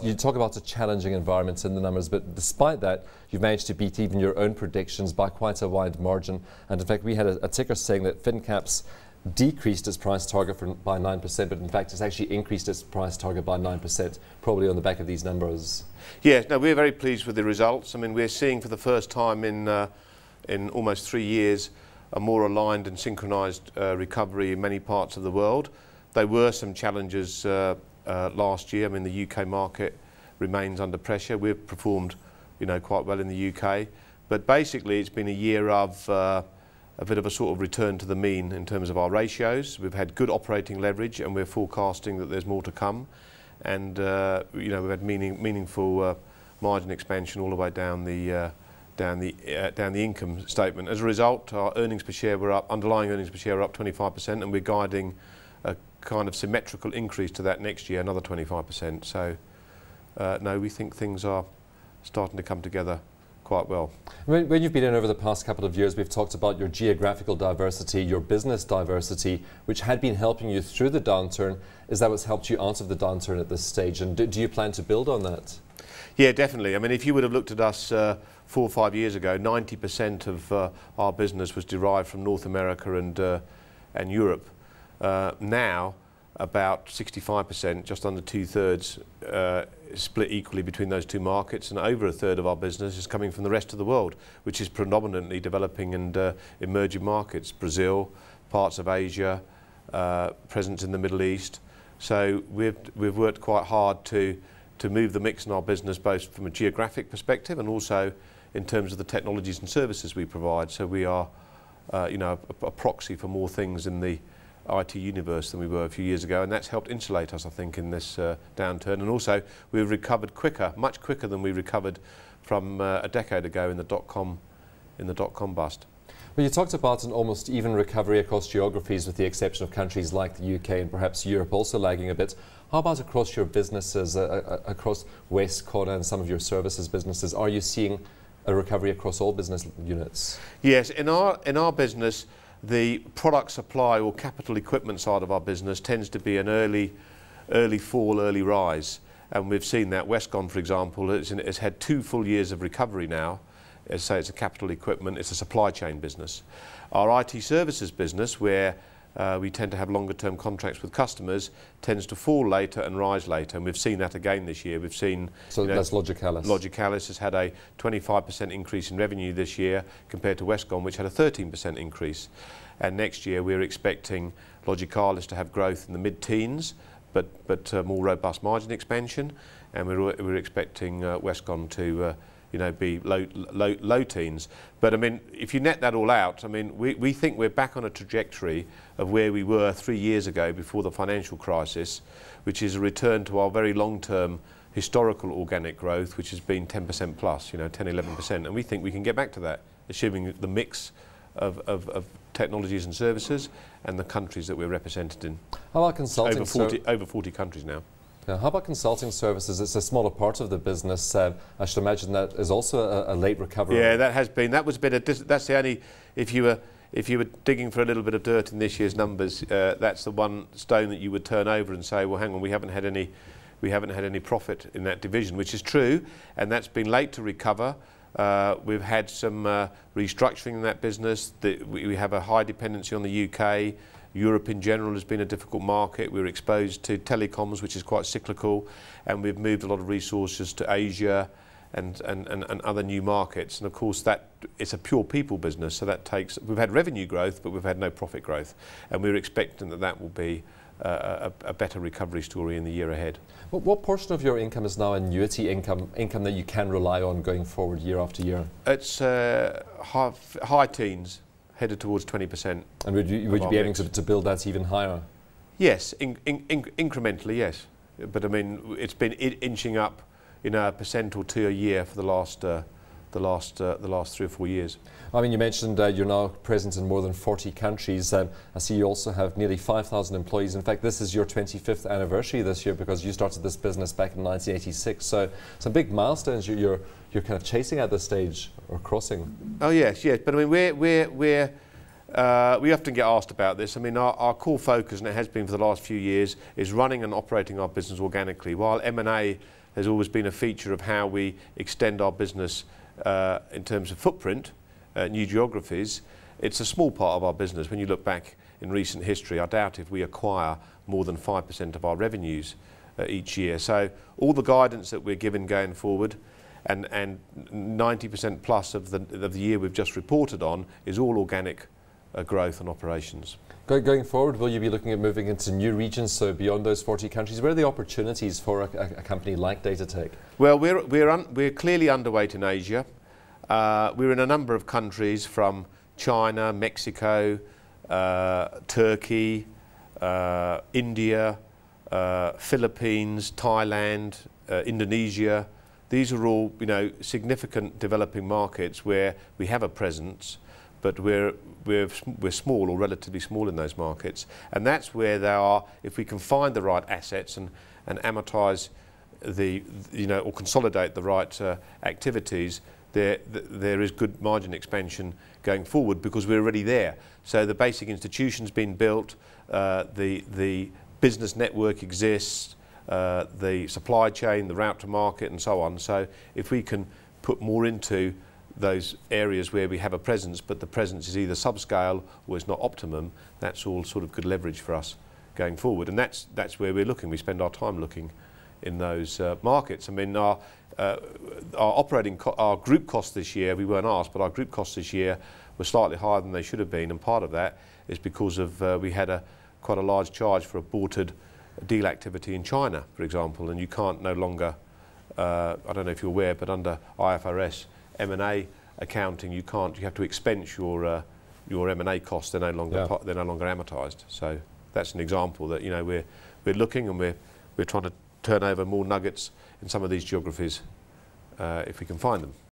You talk about a challenging environment in the numbers, but despite that, you've managed to beat even your own predictions by quite a wide margin. And in fact, we had a ticker saying that FinCap's decreased its price target by 9%, but in fact, it's actually increased its price target by 9%, probably on the back of these numbers. Yes, no, we're very pleased with the results. I mean, we're seeing for the first time in almost 3 years a more aligned and synchronised recovery in many parts of the world. There were some challenges last year. I mean, the UK market remains under pressure. We've performed, quite well in the UK, but basically it's been a year of a bit of a sort of return to the mean in terms of our ratios. We've had good operating leverage, and we're forecasting that there's more to come. And we've had meaningful margin expansion all the way down the income statement. As a result, our earnings per share were up, underlying earnings per share were up 25%, and we're guiding a kind of symmetrical increase to that next year, another 25%. So, no, we think things are starting to come together quite well. When you've been in over the past couple of years, we've talked about your geographical diversity, your business diversity, which had been helping you through the downturn. Is that what's helped you out of the downturn at this stage? And do you plan to build on that? Yeah, definitely. I mean, if you would have looked at us 4 or 5 years ago, 90% of our business was derived from North America and Europe. Now, about 65%, just under 2/3, split equally between those two markets, and over 1/3 of our business is coming from the rest of the world, which is predominantly developing and emerging markets, Brazil, parts of Asia, presence in the Middle East. So we've worked quite hard to move the mix in our business, both from a geographic perspective and also in terms of the technologies and services we provide. So we are, a proxy for more things in the IT universe than we were a few years ago, and that's helped insulate us, I think, in this downturn. And also, we've recovered quicker, much quicker than we recovered from a decade ago in the dot-com bust. Well, you talked about an almost even recovery across geographies, with the exception of countries like the UK and perhaps Europe also lagging a bit. How about across your businesses, across Westcon and some of your services businesses? Are you seeing a recovery across all business units? Yes, in our business, the product supply or capital equipment side of our business tends to be an early fall, early rise. And we've seen that. Westcon, for example, has had 2 full years of recovery now. As I say, it's a capital equipment, it's a supply chain business. Our IT services business, where we tend to have longer term contracts with customers, tends to fall later and rise later, and we've seen that again this year. We've seen... So that's Logicalis. Logicalis has had a 25% increase in revenue this year compared to Westcon, which had a 13% increase. And next year we're expecting Logicalis to have growth in the mid-teens, but more robust margin expansion, and we're expecting Westcon to be low teens. But I mean, if you net that all out, I mean, we think we're back on a trajectory of where we were 3 years ago before the financial crisis, which is a return to our very long-term historical organic growth, which has been 10% plus, 10, 11%. And we think we can get back to that, assuming the mix of technologies and services and the countries that we're represented in. How about consulting? Over 40 countries now. Yeah, how about consulting services? It's a smaller part of the business. I should imagine that is also a late recovery. Yeah, that has been. That was a bit of. That's the only. If you were digging for a little bit of dirt in this year's numbers, that's the one stone that you would turn over and say, well, hang on, we haven't had any profit in that division, which is true, and that's been late to recover. We've had some restructuring in that business. We have a high dependency on the UK. Europe in general has been a difficult market. We're exposed to telecoms, which is quite cyclical, and we've moved a lot of resources to Asia and other new markets. And of course, that it's a pure people business, so that takes. We've had revenue growth, but we've had no profit growth, and we're expecting that will be a better recovery story in the year ahead. What portion of your income is now annuity income that you can rely on going forward year after year? It's high teens, headed towards 20%. And would you be able to build that even higher? Yes, incrementally, yes. But I mean, it's been inching up, 1% or 2% a year for the last 3 or 4 years. I mean, you mentioned you're now present in more than 40 countries. I see you also have nearly 5,000 employees. In fact, this is your 25th anniversary this year, because you started this business back in 1986. So some big milestones you're kind of chasing at this stage, or crossing. Oh yes. But I mean, we often get asked about this. I mean, our core focus, and it has been for the last few years, is running and operating our business organically. While M&A has always been a feature of how we extend our business in terms of footprint, new geographies. It's a small part of our business. When you look back in recent history, I doubt if we acquire more than 5% of our revenues each year. So all the guidance that we're given going forward, and 90% plus of the year we've just reported on, is all organic growth and operations. Going forward, will you be looking at moving into new regions, so beyond those 40 countries? Where are the opportunities for a company like Datatec? Well, we're clearly underweight in Asia. We're in a number of countries, from China, Mexico, Turkey, India, Philippines, Thailand, Indonesia. These are all, significant developing markets where we have a presence, but we're small, or relatively small, in those markets. And that's where they are. If we can find the right assets and amortise or consolidate the right activities, there is good margin expansion going forward, because we're already there. So the basic institution's been built, the business network exists, the supply chain, the route to market, and so on. So if we can put more into those areas where we have a presence, but the presence is either subscale or it's not optimum, that's all sort of good leverage for us going forward. And that's where we're looking. We spend our time looking in those markets. I mean, our group costs this year, we weren't asked, but our group costs this year were slightly higher than they should have been, and part of that is because of we had quite a large charge for aborted deal activity in China, for example, and you can't no longer, I don't know if you're aware, but under IFRS M&A accounting, you have to expense your M&A costs. They're no longer amortised. So that's an example that we're looking, and we're trying to turn over more nuggets in some of these geographies if we can find them.